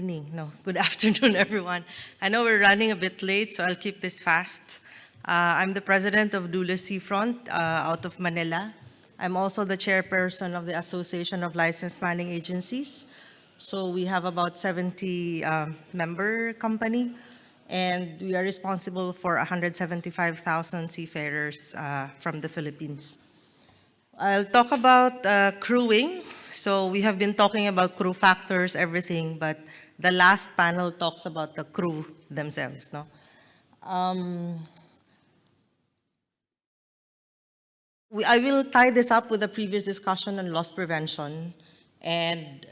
evening. No, good afternoon, everyone. I know we're running a bit late, so I'll keep this fast. I'm the president of Döhle Seafront out of Manila. I'm also the chairperson of the Association of Licensed Manning Agencies. So we have about 70 member company, and we are responsible for 175,000 seafarers from the Philippines. I'll talk about crewing. So we have been talking about crew factors, everything, but the last panel talks about the crew themselves. No? I will tie this up with the previous discussion on loss prevention. And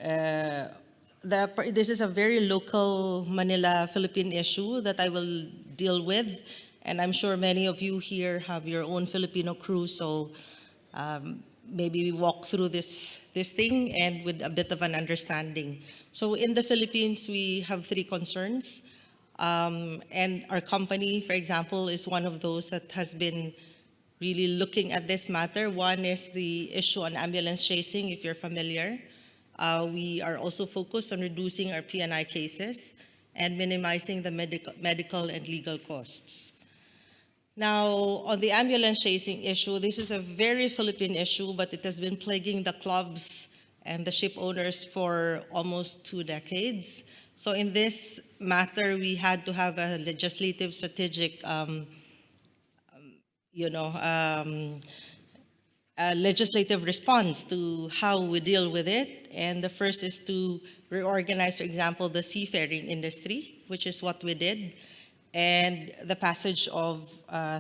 this is a very local Manila, Philippine issue that I will deal with. And I'm sure many of you here have your own Filipino crew, so maybe we walk through this thing and with a bit of an understanding. So in the Philippines, we have 3 concerns. And our company, for example, is one of those that has been really looking at this matter. One is the issue on ambulance chasing, if you're familiar. We are also focused on reducing our P&I cases and minimizing the medical and legal costs. Now, on the ambulance chasing issue, this is a very Philippine issue, but it has been plaguing the clubs and the ship owners for almost 2 decades. So in this matter, we had to have a legislative strategic a legislative response to how we deal with it. And the first is to reorganize, for example, the seafaring industry, which is what we did, and the passage of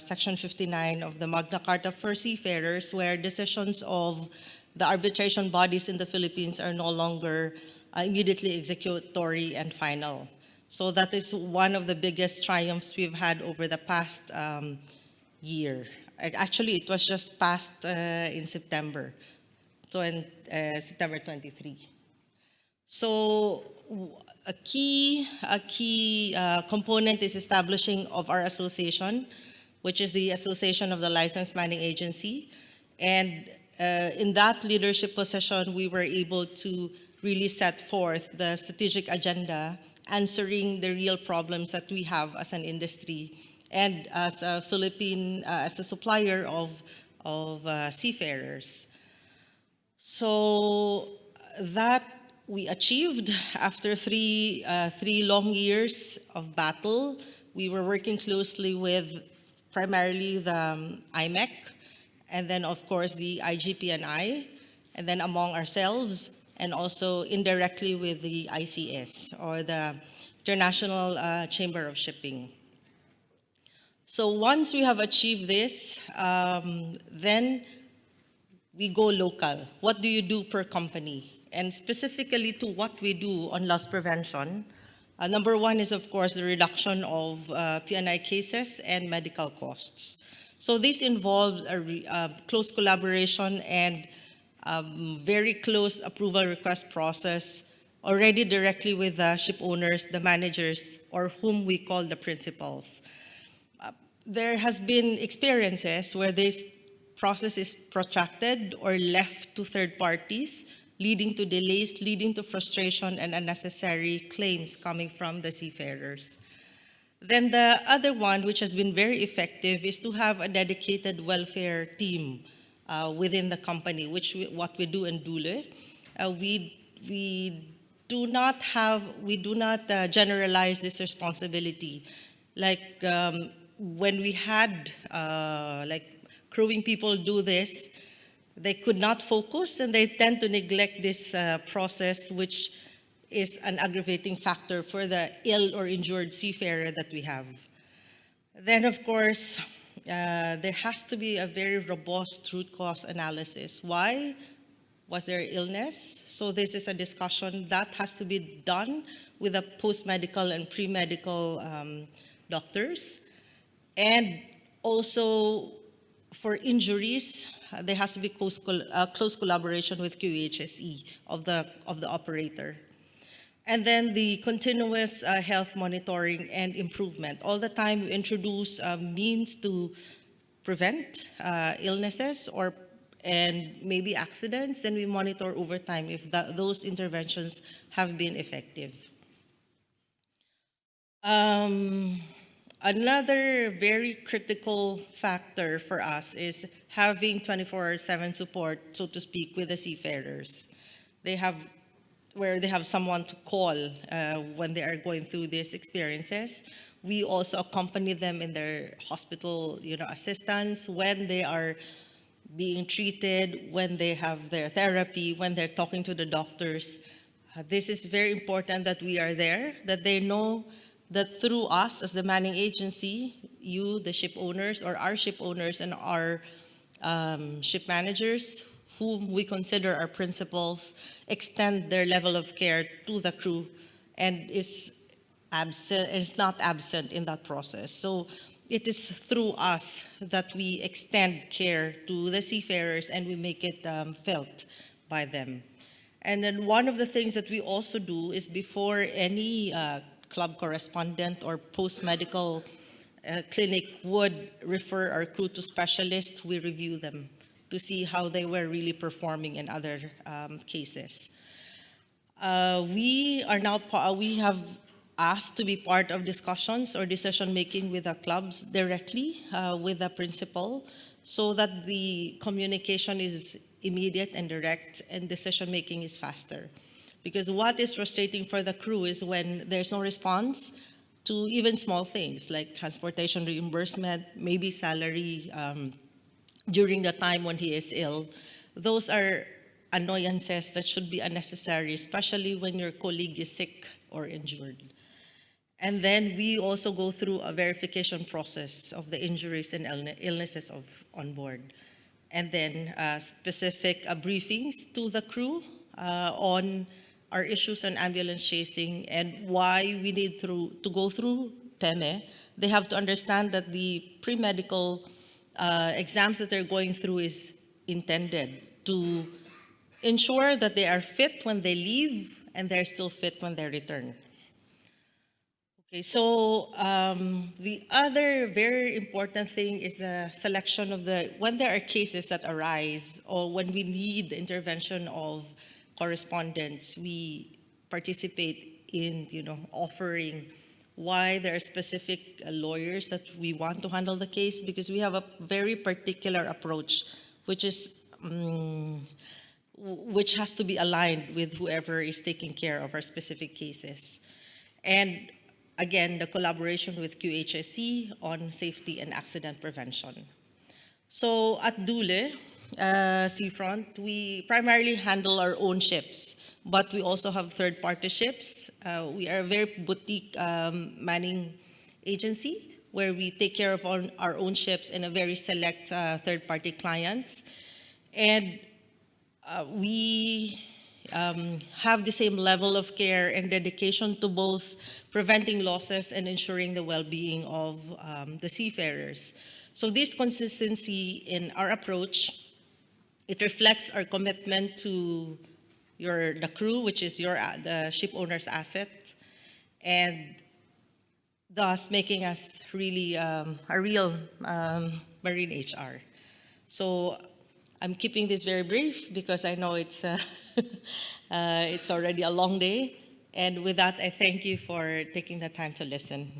Section 59 of the Magna Carta for Seafarers, where decisions of the arbitration bodies in the Philippines are no longer immediately executory and final. So that is one of the biggest triumphs we've had over the past year. Actually, it was just passed in September, so in September 23. So a key component is establishing of our association, which is the Association of the Licensed Manning Agency. And in that leadership position, we were able to really set forth the strategic agenda, answering the real problems that we have as an industry and as a as a supplier of seafarers. So that we achieved after three long years of battle. We were working closely with primarily the IMEC, and then of course the IGP&I, and then among ourselves, and also indirectly with the ICS, or the International Chamber of Shipping. So once we have achieved this, then we go local. What do you do per company? And specifically to what we do on loss prevention, number 1 is, of course, the reduction of P&I cases and medical costs. So this involves a close collaboration and very close approval request process already directly with the ship owners, the managers, or whom we call the principals. There has been experiences where this process is protracted or left to third parties, leading to delays, leading to frustration and unnecessary claims coming from the seafarers. Then the other one, which has been very effective, is to have a dedicated welfare team within the company, what we do in Döhle. We do not generalize this responsibility. Like when we had crewing people do this, they could not focus and they tend to neglect this process, which is an aggravating factor for the ill or injured seafarer that we have. Then, of course, there has to be a very robust root cause analysis. Why was there illness? So this is a discussion that has to be done with the post-medical and pre-medical doctors. And also for injuries, there has to be close collaboration with QHSE of the operator. And then the continuous health monitoring and improvement. All the time we introduce means to prevent illnesses and maybe accidents, then we monitor over time if those interventions have been effective. Um, Another very critical factor for us is having 24/7 support, so to speak, with the seafarers. They have where they have someone to call when they are going through these experiences. We also accompany them in their hospital, assistance when they are being treated, when they have their therapy, when they're talking to the doctors. This is very important that we are there, that they know that through us as the manning agency, you, the ship owners, or our ship owners and our ship managers, whom we consider our principals, extend their level of care to the crew and is not absent in that process. So it is through us that we extend care to the seafarers and we make it felt by them. And then one of the things that we also do is before any club correspondent or post-medical clinic would refer our crew to specialists, we review them to see how they were really performing in other cases. We have asked to be part of discussions or decision-making with the clubs directly with the principal so that the communication is immediate and direct and decision-making is faster. Because what is frustrating for the crew is when there's no response to even small things like transportation reimbursement, maybe salary during the time when he is ill. Those are annoyances that should be unnecessary, especially when your colleague is sick or injured. And then we also go through a verification process of the injuries and illnesses on board. And then specific briefings to the crew on our issues on ambulance chasing and why we need to go through TEME. They have to understand that the pre-medical exams that they're going through is intended to ensure that they are fit when they leave and they're still fit when they return. Okay, so the other very important thing is the selection of when there are cases that arise or when we need the intervention of correspondents, we participate in, offering why there are specific lawyers that we want to handle the case because we have a very particular approach, which has to be aligned with whoever is taking care of our specific cases. And again, the collaboration with QHSE on safety and accident prevention. So at Döhle Seafront, we primarily handle our own ships, but we also have third-party ships. We are a very boutique manning agency where we take care of our own ships and a very select third-party clients. And we have the same level of care and dedication to both preventing losses and ensuring the well-being of the seafarers. So this consistency in our approach, it reflects our commitment to the crew, which is the ship owner's asset, and thus making us really a real marine HR. So I'm keeping this very brief because I know it's it's already a long day. And with that, I thank you for taking the time to listen.